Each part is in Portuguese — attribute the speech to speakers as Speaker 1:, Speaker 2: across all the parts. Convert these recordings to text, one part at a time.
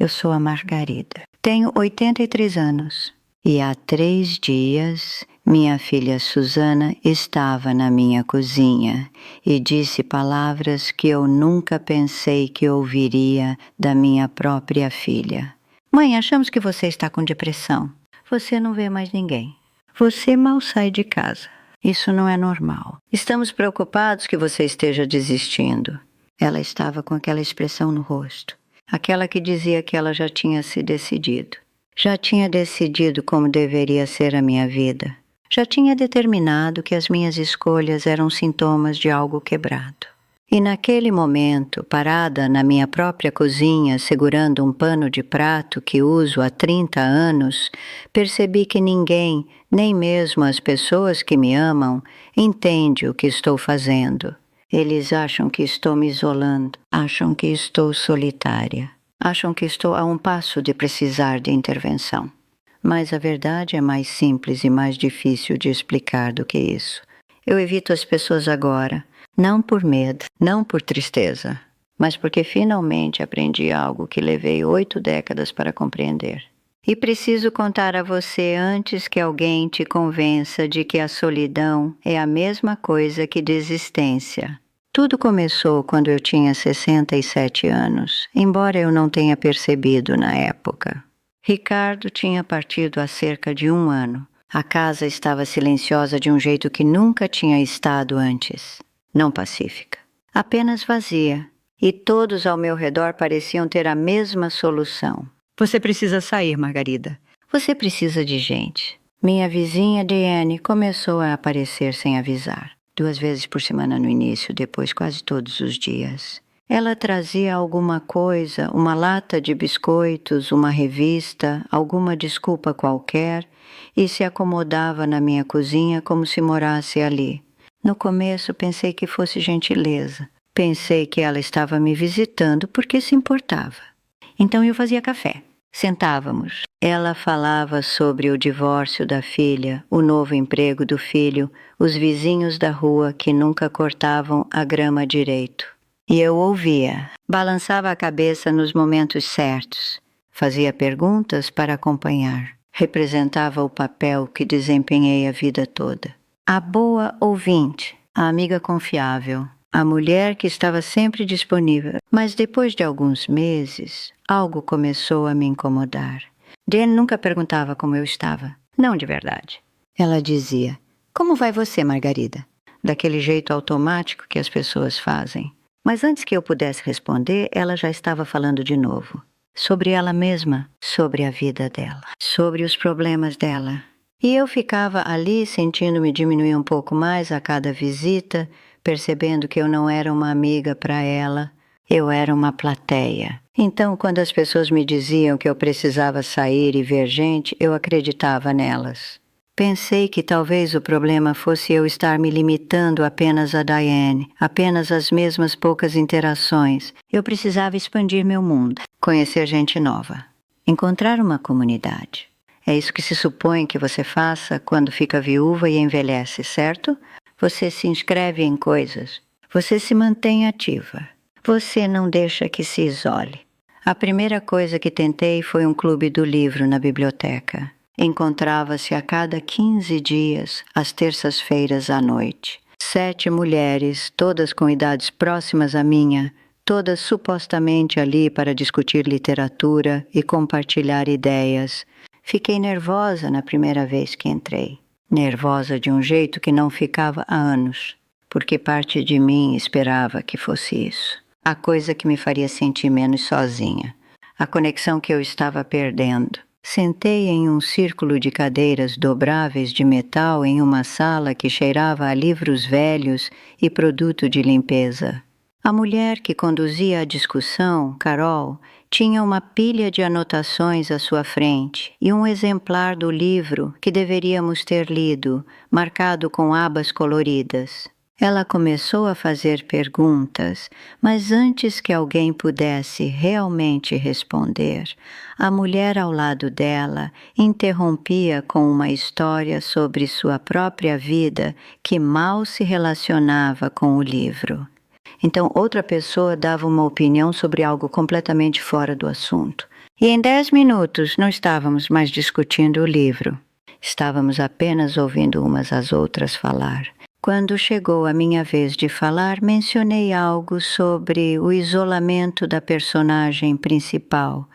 Speaker 1: Eu sou a Margarida. Tenho 83 anos. E há 3 dias, minha filha Susana estava na minha cozinha e disse palavras que eu nunca pensei que ouviria da minha própria filha. Mãe, achamos que você está com depressão. Você não vê mais ninguém. Você mal sai de casa. Isso não é normal. Estamos preocupados que você esteja desistindo. Ela estava com aquela expressão no rosto. Aquela que dizia que ela já tinha se decidido. Já tinha decidido como deveria ser a minha vida. Já tinha determinado que as minhas escolhas eram sintomas de algo quebrado. E naquele momento, parada na minha própria cozinha, segurando um pano de prato que uso há 30 anos, percebi que ninguém, nem mesmo as pessoas que me amam, entende o que estou fazendo. Eles acham que estou me isolando, acham que estou solitária. Acham que estou a um passo de precisar de intervenção. Mas a verdade é mais simples e mais difícil de explicar do que isso. Eu evito as pessoas agora, não por medo, não por tristeza, mas porque finalmente aprendi algo que levei 8 décadas para compreender. E preciso contar a você antes que alguém te convença de que a solidão é a mesma coisa que desistência. Tudo começou quando eu tinha 67 anos, embora eu não tenha percebido na época. Ricardo tinha partido há cerca de 1 ano. A casa estava silenciosa de um jeito que nunca tinha estado antes. Não pacífica, apenas vazia. E todos ao meu redor pareciam ter a mesma solução. Você precisa sair, Margarida. Você precisa de gente. Minha vizinha Diane começou a aparecer sem avisar. 2 vezes por semana no início, depois quase todos os dias. Ela trazia alguma coisa, uma lata de biscoitos, uma revista, alguma desculpa qualquer, e se acomodava na minha cozinha como se morasse ali. No começo pensei que fosse gentileza. Pensei que ela estava me visitando porque se importava. Então eu fazia café. Sentávamos. Ela falava sobre o divórcio da filha, o novo emprego do filho, os vizinhos da rua que nunca cortavam a grama direito. E eu ouvia, balançava a cabeça nos momentos certos, fazia perguntas para acompanhar, representava o papel que desempenhei a vida toda. A boa ouvinte, a amiga confiável, a mulher que estava sempre disponível. Mas depois de alguns meses, algo começou a me incomodar. Diane nunca perguntava como eu estava. Não de verdade. Ela dizia, como vai você, Margarida? Daquele jeito automático que as pessoas fazem. Mas antes que eu pudesse responder, ela já estava falando de novo. Sobre ela mesma, sobre a vida dela, sobre os problemas dela. E eu ficava ali sentindo-me diminuir um pouco mais a cada visita, percebendo que eu não era uma amiga para ela, eu era uma plateia. Então, quando as pessoas me diziam que eu precisava sair e ver gente, eu acreditava nelas. Pensei que talvez o problema fosse eu estar me limitando apenas a Diane, apenas as mesmas poucas interações. Eu precisava expandir meu mundo, conhecer gente nova, encontrar uma comunidade. É isso que se supõe que você faça quando fica viúva e envelhece, certo? Você se inscreve em coisas. Você se mantém ativa. Você não deixa que se isole. A primeira coisa que tentei foi um clube do livro na biblioteca. Encontrava-se a cada 15 dias, às terças-feiras à noite. 7 mulheres, todas com idades próximas à minha, todas supostamente ali para discutir literatura e compartilhar ideias. Fiquei nervosa na primeira vez que entrei. Nervosa de um jeito que não ficava há anos, porque parte de mim esperava que fosse isso. A coisa que me faria sentir menos sozinha. A conexão que eu estava perdendo. Sentei em um círculo de cadeiras dobráveis de metal em uma sala que cheirava a livros velhos e produto de limpeza. A mulher que conduzia a discussão, Carol, tinha uma pilha de anotações à sua frente e um exemplar do livro que deveríamos ter lido, marcado com abas coloridas. Ela começou a fazer perguntas, mas antes que alguém pudesse realmente responder, a mulher ao lado dela interrompia com uma história sobre sua própria vida que mal se relacionava com o livro. Então, outra pessoa dava uma opinião sobre algo completamente fora do assunto. E em 10 minutos não estávamos mais discutindo o livro. Estávamos apenas ouvindo umas às outras falar. Quando chegou a minha vez de falar, mencionei algo sobre o isolamento da personagem principal,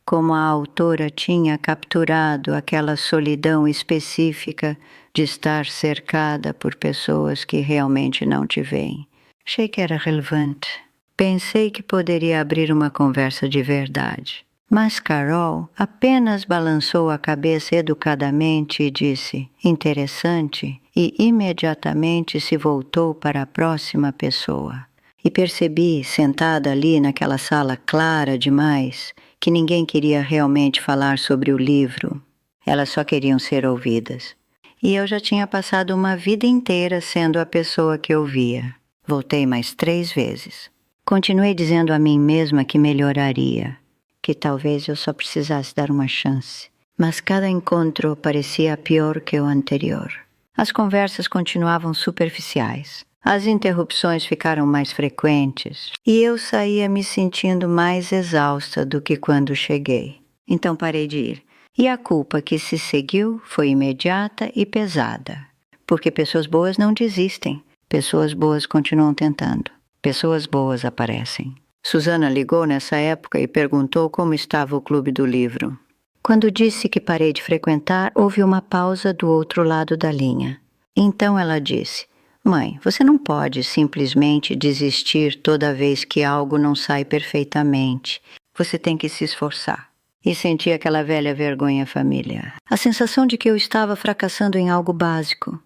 Speaker 1: como a autora tinha capturado aquela solidão específica de estar cercada por pessoas que realmente não te veem. Achei que era relevante. Pensei que poderia abrir uma conversa de verdade. Mas Carol apenas balançou a cabeça educadamente e disse, interessante, e imediatamente se voltou para a próxima pessoa. E percebi, sentada ali naquela sala clara demais, que ninguém queria realmente falar sobre o livro. Elas só queriam ser ouvidas. E eu já tinha passado uma vida inteira sendo a pessoa que ouvia. Voltei mais 3 vezes. Continuei dizendo a mim mesma que melhoraria, que talvez eu só precisasse dar uma chance. Mas cada encontro parecia pior que o anterior. As conversas continuavam superficiais. As interrupções ficaram mais frequentes e eu saía me sentindo mais exausta do que quando cheguei. Então parei de ir. E a culpa que se seguiu foi imediata e pesada. Porque pessoas boas não desistem. Pessoas boas continuam tentando. Pessoas boas aparecem. Susana ligou nessa época e perguntou como estava o clube do livro. Quando disse que parei de frequentar, houve uma pausa do outro lado da linha. Então ela disse, mãe, você não pode simplesmente desistir toda vez que algo não sai perfeitamente. Você tem que se esforçar. E senti aquela velha vergonha familiar. A sensação de que eu estava fracassando em algo básico.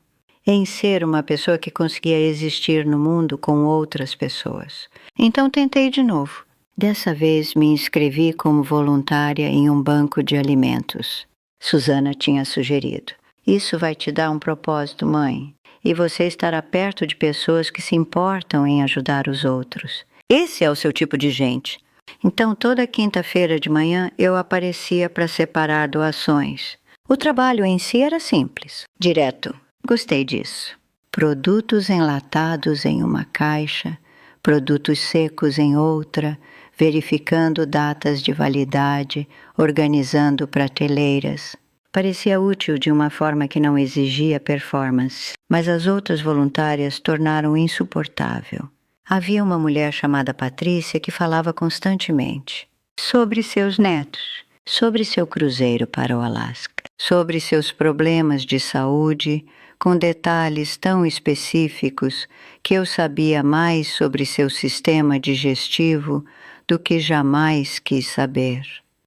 Speaker 1: Em ser uma pessoa que conseguia existir no mundo com outras pessoas. Então tentei de novo. Dessa vez me inscrevi como voluntária em um banco de alimentos. Susana tinha sugerido. Isso vai te dar um propósito, mãe. E você estará perto de pessoas que se importam em ajudar os outros. Esse é o seu tipo de gente. Então toda quinta-feira de manhã eu aparecia para separar doações. O trabalho em si era simples, direto. Gostei disso. Produtos enlatados em uma caixa, produtos secos em outra, verificando datas de validade, organizando prateleiras. Parecia útil de uma forma que não exigia performance, mas as outras voluntárias tornaram insuportável. Havia uma mulher chamada Patrícia que falava constantemente sobre seus netos, sobre seu cruzeiro para o Alasca, sobre seus problemas de saúde, com detalhes tão específicos que eu sabia mais sobre seu sistema digestivo do que jamais quis saber.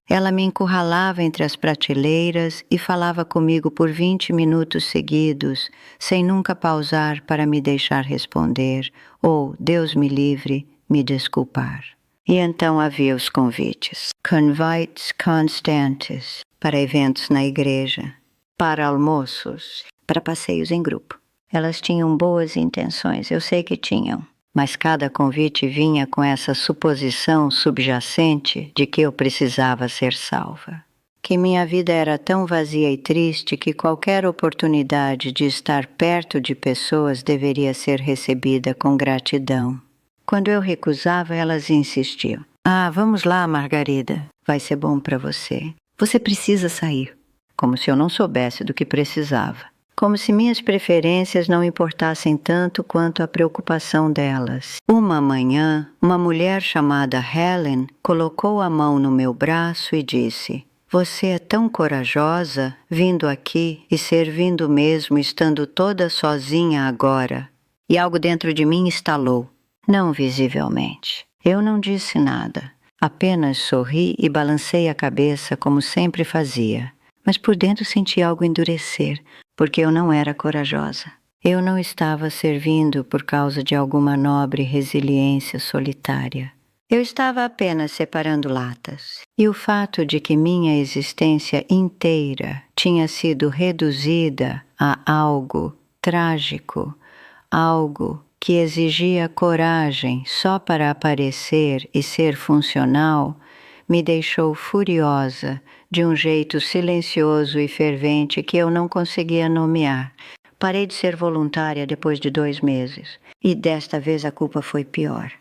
Speaker 1: Ela me encurralava entre as prateleiras e falava comigo por 20 minutos seguidos, sem nunca pausar para me deixar responder ou, Deus me livre, me desculpar. E então havia os convites. Convites constantes para eventos na igreja, para almoços, para passeios em grupo. Elas tinham boas intenções, eu sei que tinham. Mas cada convite vinha com essa suposição subjacente de que eu precisava ser salva. Que minha vida era tão vazia e triste que qualquer oportunidade de estar perto de pessoas deveria ser recebida com gratidão. Quando eu recusava, elas insistiam. Vamos lá, Margarida. Vai ser bom para você. Você precisa sair. Como se eu não soubesse do que precisava. Como se minhas preferências não importassem tanto quanto a preocupação delas. Uma manhã, uma mulher chamada Helen colocou a mão no meu braço e disse: você é tão corajosa, vindo aqui e servindo mesmo, estando toda sozinha agora. E algo dentro de mim estalou. Não visivelmente. Eu não disse nada. Apenas sorri e balancei a cabeça como sempre fazia. Mas por dentro senti algo endurecer, porque eu não era corajosa. Eu não estava servindo por causa de alguma nobre resiliência solitária. Eu estava apenas separando latas. E o fato de que minha existência inteira tinha sido reduzida a algo trágico, algo que exigia coragem só para aparecer e ser funcional, me deixou furiosa de um jeito silencioso e fervente que eu não conseguia nomear. Parei de ser voluntária depois de 2 meses. E desta vez a culpa foi pior.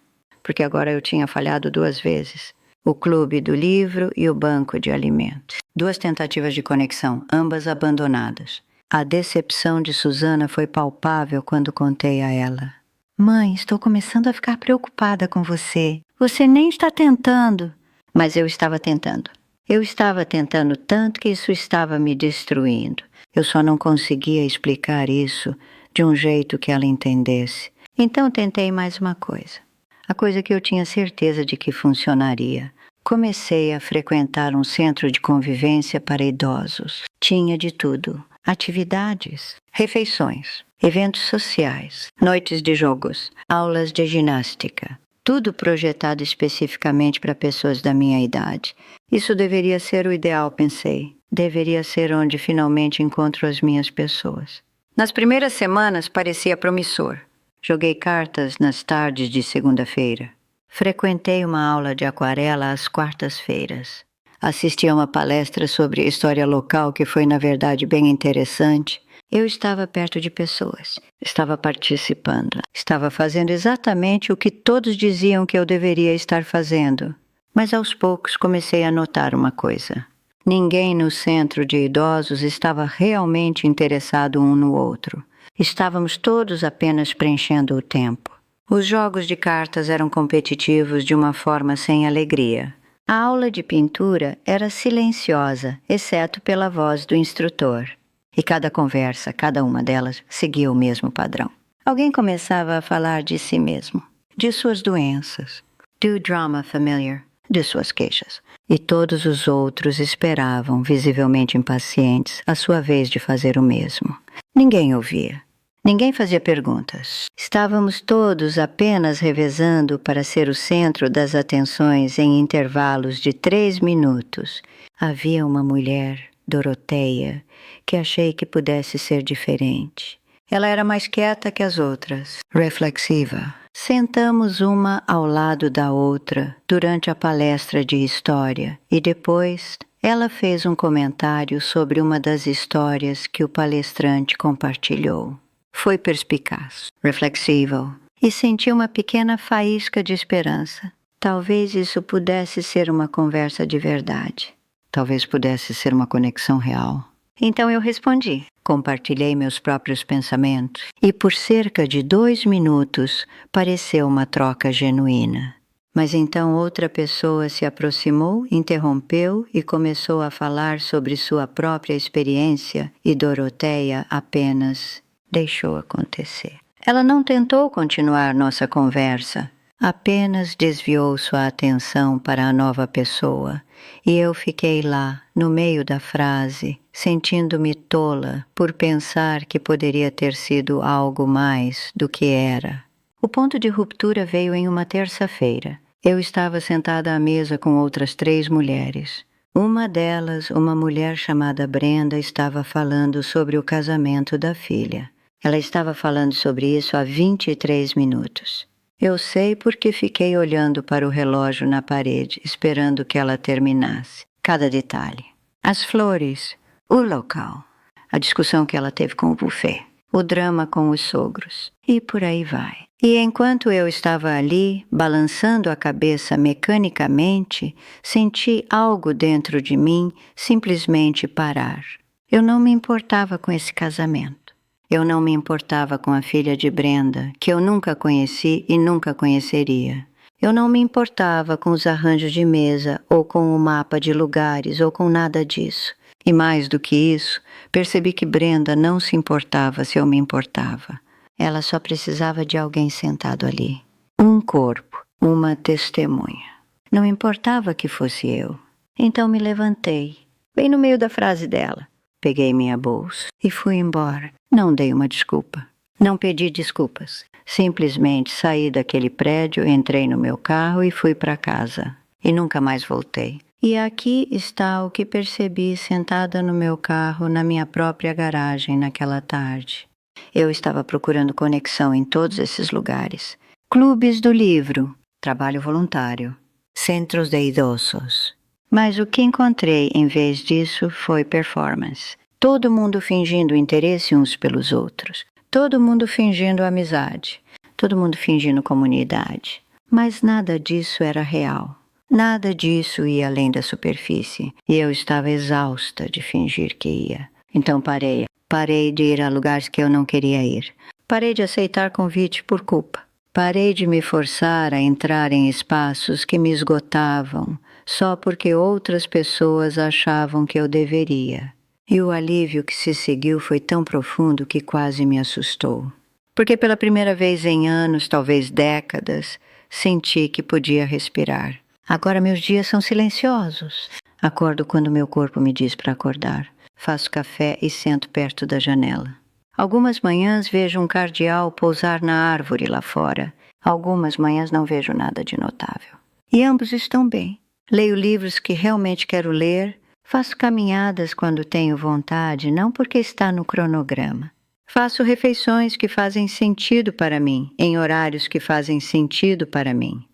Speaker 1: Porque agora eu tinha falhado 2 vezes. o clube do livro e o banco de alimentos. 2 tentativas de conexão, ambas abandonadas. A decepção de Susana foi palpável quando contei a ela. Mãe, estou começando a ficar preocupada com você. Você nem está tentando. Mas eu estava tentando. Eu estava tentando tanto que isso estava me destruindo. Eu só não conseguia explicar isso de um jeito que ela entendesse. Então tentei mais uma coisa. A coisa que eu tinha certeza de que funcionaria. Comecei a frequentar um centro de convivência para idosos. Tinha de tudo. Atividades, refeições, eventos sociais, noites de jogos, aulas de ginástica. Tudo projetado especificamente para pessoas da minha idade. Isso deveria ser o ideal, pensei. Deveria ser onde finalmente encontro as minhas pessoas. Nas primeiras semanas parecia promissor. Joguei cartas nas tardes de segunda-feira. Frequentei uma aula de aquarela às quartas-feiras. Assisti a uma palestra sobre história local que foi, na verdade, bem interessante. Eu estava perto de pessoas, estava participando, estava fazendo exatamente o que todos diziam que eu deveria estar fazendo. Mas aos poucos comecei a notar uma coisa. Ninguém no centro de idosos estava realmente interessado um no outro. Estávamos todos apenas preenchendo o tempo. Os jogos de cartas eram competitivos de uma forma sem alegria. A aula de pintura era silenciosa, exceto pela voz do instrutor. E cada conversa, cada uma delas, seguia o mesmo padrão. Alguém começava a falar de si mesmo, de suas doenças, do drama familiar, de suas queixas. E todos os outros esperavam, visivelmente impacientes, a sua vez de fazer o mesmo. Ninguém ouvia. Ninguém fazia perguntas. Estávamos todos apenas revezando para ser o centro das atenções em intervalos de 3 minutos. Havia uma mulher, Doroteia, que achei que pudesse ser diferente. Ela era mais quieta que as outras, reflexiva. Sentamos uma ao lado da outra durante a palestra de história e depois ela fez um comentário sobre uma das histórias que o palestrante compartilhou. Foi perspicaz, reflexível, e senti uma pequena faísca de esperança. Talvez isso pudesse ser uma conversa de verdade. Talvez pudesse ser uma conexão real. Então eu respondi, compartilhei meus próprios pensamentos, e por cerca de 2 minutos pareceu uma troca genuína. Mas então outra pessoa se aproximou, interrompeu e começou a falar sobre sua própria experiência, e Doroteia apenas deixou acontecer. Ela não tentou continuar nossa conversa, apenas desviou sua atenção para a nova pessoa, e eu fiquei lá, no meio da frase, sentindo-me tola por pensar que poderia ter sido algo mais do que era. O ponto de ruptura veio em uma terça-feira. Eu estava sentada à mesa com outras 3 mulheres. Uma delas, uma mulher chamada Brenda, estava falando sobre o casamento da filha. Ela estava falando sobre isso há 23 minutos. Eu sei porque fiquei olhando para o relógio na parede, esperando que ela terminasse. Cada detalhe. As flores, o local, a discussão que ela teve com o buffet, o drama com os sogros, e por aí vai. E enquanto eu estava ali, balançando a cabeça mecanicamente, senti algo dentro de mim simplesmente parar. Eu não me importava com esse casamento. Eu não me importava com a filha de Brenda, que eu nunca conheci e nunca conheceria. Eu não me importava com os arranjos de mesa, ou com o mapa de lugares, ou com nada disso. E mais do que isso, percebi que Brenda não se importava se eu me importava. Ela só precisava de alguém sentado ali. Um corpo, uma testemunha. Não importava que fosse eu. Então me levantei, bem no meio da frase dela. Peguei minha bolsa e fui embora. Não dei uma desculpa. Não pedi desculpas. Simplesmente saí daquele prédio, entrei no meu carro e fui para casa. E nunca mais voltei. E aqui está o que percebi sentada no meu carro na minha própria garagem naquela tarde. Eu estava procurando conexão em todos esses lugares. Clubes do livro, trabalho voluntário, centros de idosos. Mas o que encontrei em vez disso foi performance. Todo mundo fingindo interesse uns pelos outros. Todo mundo fingindo amizade. Todo mundo fingindo comunidade. Mas nada disso era real. Nada disso ia além da superfície, e eu estava exausta de fingir que ia. Então parei. Parei de ir a lugares que eu não queria ir. Parei de aceitar convite por culpa. Parei de me forçar a entrar em espaços que me esgotavam, só porque outras pessoas achavam que eu deveria. E o alívio que se seguiu foi tão profundo que quase me assustou. Porque pela primeira vez em anos, talvez décadas, senti que podia respirar. Agora meus dias são silenciosos. Acordo quando meu corpo me diz para acordar. Faço café e sento perto da janela. Algumas manhãs vejo um cardeal pousar na árvore lá fora. Algumas manhãs não vejo nada de notável. E ambos estão bem. Leio livros que realmente quero ler. Faço caminhadas quando tenho vontade, não porque está no cronograma. Faço refeições que fazem sentido para mim, em horários que fazem sentido para mim.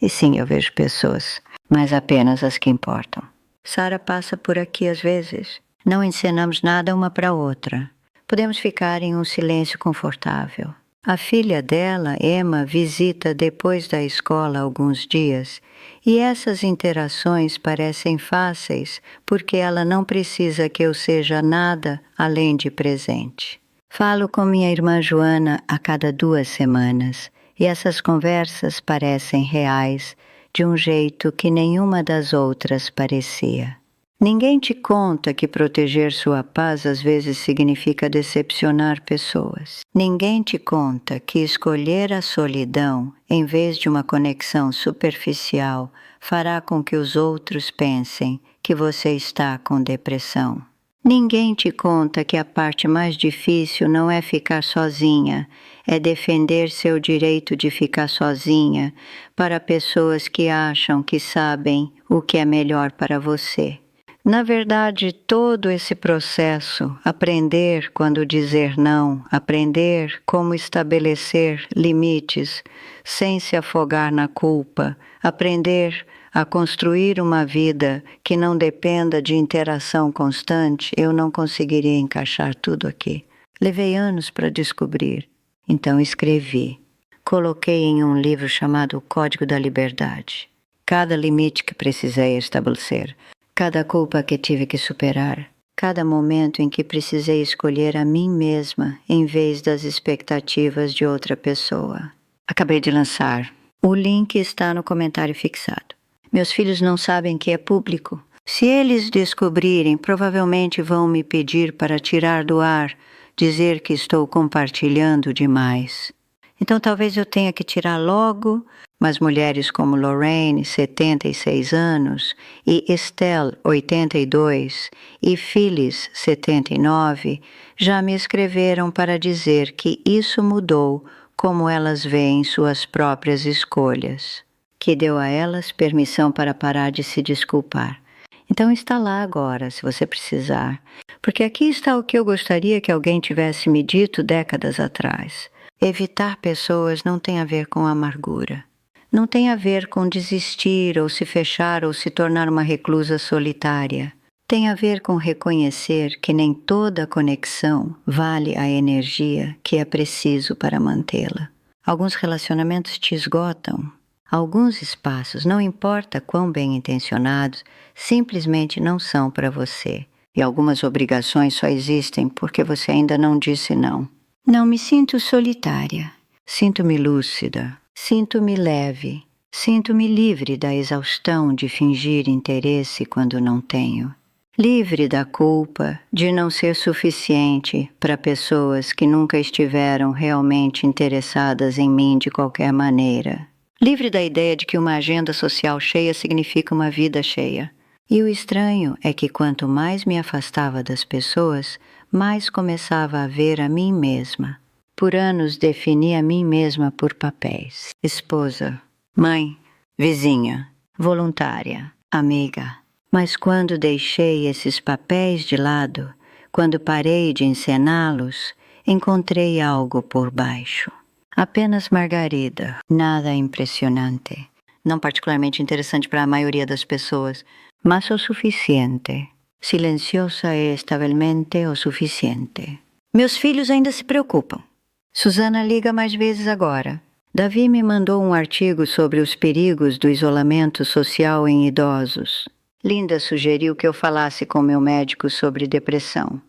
Speaker 1: E sim, eu vejo pessoas, mas apenas as que importam. Sara passa por aqui às vezes. Não encenamos nada uma para outra. Podemos ficar em um silêncio confortável. A filha dela, Emma, visita depois da escola alguns dias, e essas interações parecem fáceis porque ela não precisa que eu seja nada além de presente. Falo com minha irmã Joana a cada 2 semanas, e essas conversas parecem reais de um jeito que nenhuma das outras parecia. Ninguém te conta que proteger sua paz às vezes significa decepcionar pessoas. Ninguém te conta que escolher a solidão, em vez de uma conexão superficial, fará com que os outros pensem que você está com depressão. Ninguém te conta que a parte mais difícil não é ficar sozinha, é defender seu direito de ficar sozinha para pessoas que acham que sabem o que é melhor para você. Na verdade, todo esse processo, aprender quando dizer não, aprender como estabelecer limites sem se afogar na culpa, aprender a construir uma vida que não dependa de interação constante, eu não conseguiria encaixar tudo aqui. Levei anos para descobrir, então escrevi. Coloquei em um livro chamado O Código da Liberdade. Cada limite que precisei estabelecer. Cada culpa que tive que superar, cada momento em que precisei escolher a mim mesma em vez das expectativas de outra pessoa. Acabei de lançar. O link está no comentário fixado. Meus filhos não sabem que é público. Se eles descobrirem, provavelmente vão me pedir para tirar do ar, dizer que estou compartilhando demais. Então talvez eu tenha que tirar logo, mas mulheres como Lorraine, 76 anos, e Estelle, 82, e Phyllis, 79, já me escreveram para dizer que isso mudou como elas veem suas próprias escolhas, que deu a elas permissão para parar de se desculpar. Então está lá agora, se você precisar, porque aqui está o que eu gostaria que alguém tivesse me dito décadas atrás. Evitar pessoas não tem a ver com amargura. Não tem a ver com desistir ou se fechar ou se tornar uma reclusa solitária. Tem a ver com reconhecer que nem toda conexão vale a energia que é preciso para mantê-la. Alguns relacionamentos te esgotam. Alguns espaços, não importa quão bem intencionados, simplesmente não são para você. E algumas obrigações só existem porque você ainda não disse não. Não me sinto solitária. Sinto-me lúcida. Sinto-me leve, sinto-me livre da exaustão de fingir interesse quando não tenho. Livre da culpa de não ser suficiente para pessoas que nunca estiveram realmente interessadas em mim de qualquer maneira. Livre da ideia de que uma agenda social cheia significa uma vida cheia. E o estranho é que quanto mais me afastava das pessoas, mais começava a ver a mim mesma. Por anos defini a mim mesma por papéis. Esposa, mãe, vizinha, voluntária, amiga. Mas quando deixei esses papéis de lado, quando parei de encená-los, encontrei algo por baixo. Apenas Margarida, nada impressionante. Não particularmente interessante para a maioria das pessoas, mas o suficiente. Silenciosa e estavelmente o suficiente. Meus filhos ainda se preocupam. Susana liga mais vezes agora. Davi me mandou um artigo sobre os perigos do isolamento social em idosos. Linda sugeriu que eu falasse com meu médico sobre depressão.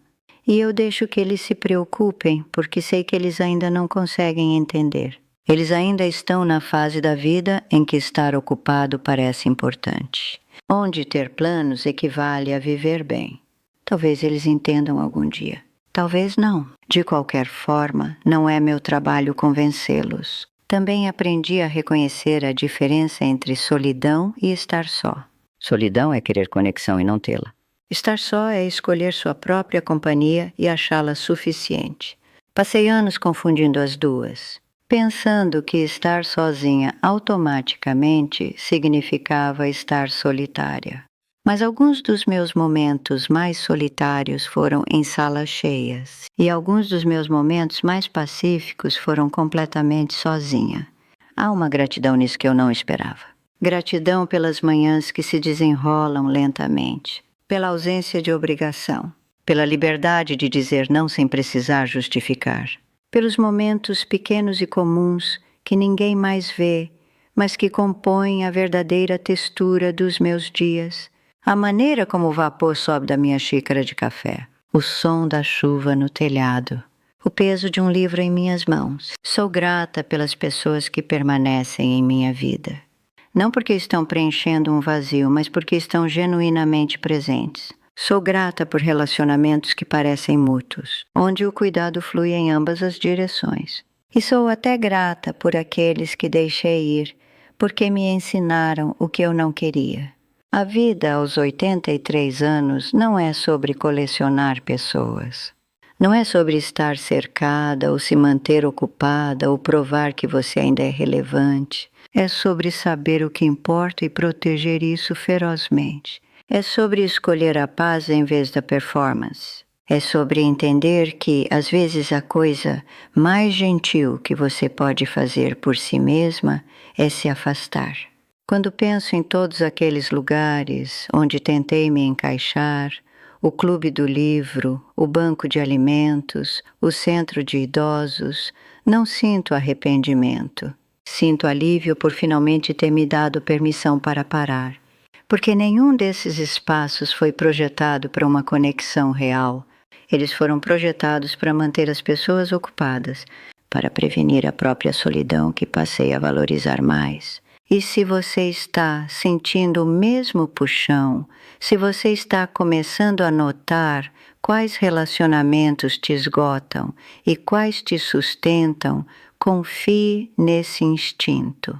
Speaker 1: E eu deixo que eles se preocupem, porque sei que eles ainda não conseguem entender. Eles ainda estão na fase da vida em que estar ocupado parece importante. Onde ter planos equivale a viver bem. Talvez eles entendam algum dia. Talvez não. De qualquer forma, não é meu trabalho convencê-los. Também aprendi a reconhecer a diferença entre solidão e estar só. Solidão é querer conexão e não tê-la. Estar só é escolher sua própria companhia e achá-la suficiente. Passei anos confundindo as duas, pensando que estar sozinha automaticamente significava estar solitária. Mas alguns dos meus momentos mais solitários foram em salas cheias, e alguns dos meus momentos mais pacíficos foram completamente sozinha. Há uma gratidão nisso que eu não esperava. Gratidão pelas manhãs que se desenrolam lentamente, pela ausência de obrigação, pela liberdade de dizer não sem precisar justificar, pelos momentos pequenos e comuns que ninguém mais vê, mas que compõem a verdadeira textura dos meus dias, a maneira como o vapor sobe da minha xícara de café, o som da chuva no telhado, o peso de um livro em minhas mãos. Sou grata pelas pessoas que permanecem em minha vida. Não porque estão preenchendo um vazio, mas porque estão genuinamente presentes. Sou grata por relacionamentos que parecem mútuos, onde o cuidado flui em ambas as direções. E sou até grata por aqueles que deixei ir, porque me ensinaram o que eu não queria. A vida aos 83 anos não é sobre colecionar pessoas. Não é sobre estar cercada ou se manter ocupada ou provar que você ainda é relevante. É sobre saber o que importa e proteger isso ferozmente. É sobre escolher a paz em vez da performance. É sobre entender que, às vezes, a coisa mais gentil que você pode fazer por si mesma é se afastar. Quando penso em todos aqueles lugares onde tentei me encaixar, o clube do livro, o banco de alimentos, o centro de idosos, não sinto arrependimento. Sinto alívio por finalmente ter me dado permissão para parar, porque nenhum desses espaços foi projetado para uma conexão real. Eles foram projetados para manter as pessoas ocupadas, para prevenir a própria solidão que passei a valorizar mais. E se você está sentindo o mesmo puxão, se você está começando a notar quais relacionamentos te esgotam e quais te sustentam, confie nesse instinto.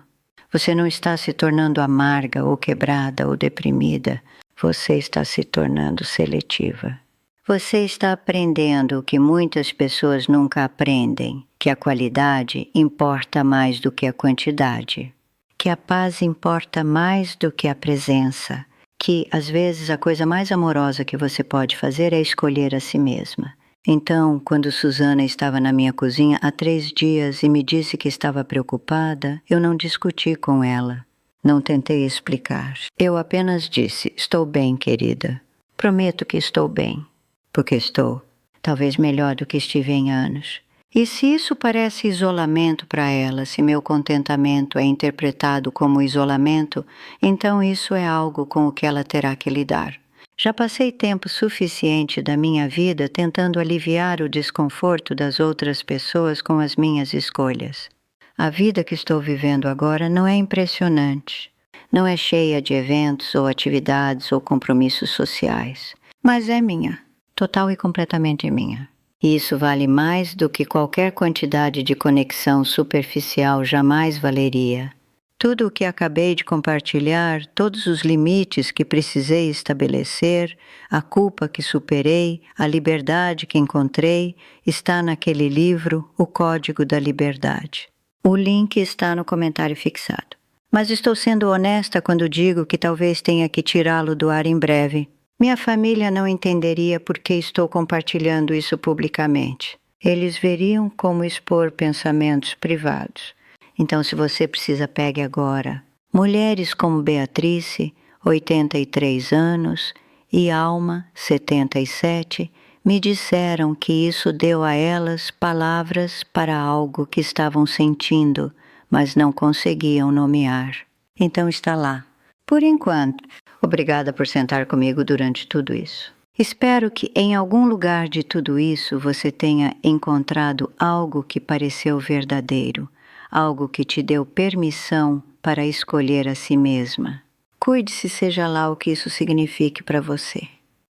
Speaker 1: Você não está se tornando amarga ou quebrada ou deprimida, você está se tornando seletiva. Você está aprendendo o que muitas pessoas nunca aprendem, que a qualidade importa mais do que a quantidade, que a paz importa mais do que a presença, que às vezes a coisa mais amorosa que você pode fazer é escolher a si mesma. Então, quando Susana estava na minha cozinha há 3 dias e me disse que estava preocupada, eu não discuti com ela. Não tentei explicar. Eu apenas disse, estou bem, querida. Prometo que estou bem. Porque estou, talvez melhor do que estive em anos. E se isso parece isolamento para ela, se meu contentamento é interpretado como isolamento, então isso é algo com o que ela terá que lidar. Já passei tempo suficiente da minha vida tentando aliviar o desconforto das outras pessoas com as minhas escolhas. A vida que estou vivendo agora não é impressionante. Não é cheia de eventos ou atividades ou compromissos sociais. Mas é minha. Total e completamente minha. E isso vale mais do que qualquer quantidade de conexão superficial jamais valeria. Tudo o que acabei de compartilhar, todos os limites que precisei estabelecer, a culpa que superei, a liberdade que encontrei, está naquele livro, O Código da Liberdade. O link está no comentário fixado. Mas estou sendo honesta quando digo que talvez tenha que tirá-lo do ar em breve. Minha família não entenderia por que estou compartilhando isso publicamente. Eles veriam como expor pensamentos privados. Então, se você precisa, pegue agora. Mulheres como Beatrice, 83 anos, e Alma, 77, me disseram que isso deu a elas palavras para algo que estavam sentindo, mas não conseguiam nomear. Então está lá. Por enquanto, obrigada por sentar comigo durante tudo isso. Espero que em algum lugar de tudo isso você tenha encontrado algo que pareceu verdadeiro, algo que te deu permissão para escolher a si mesma. Cuide-se, seja lá o que isso signifique para você.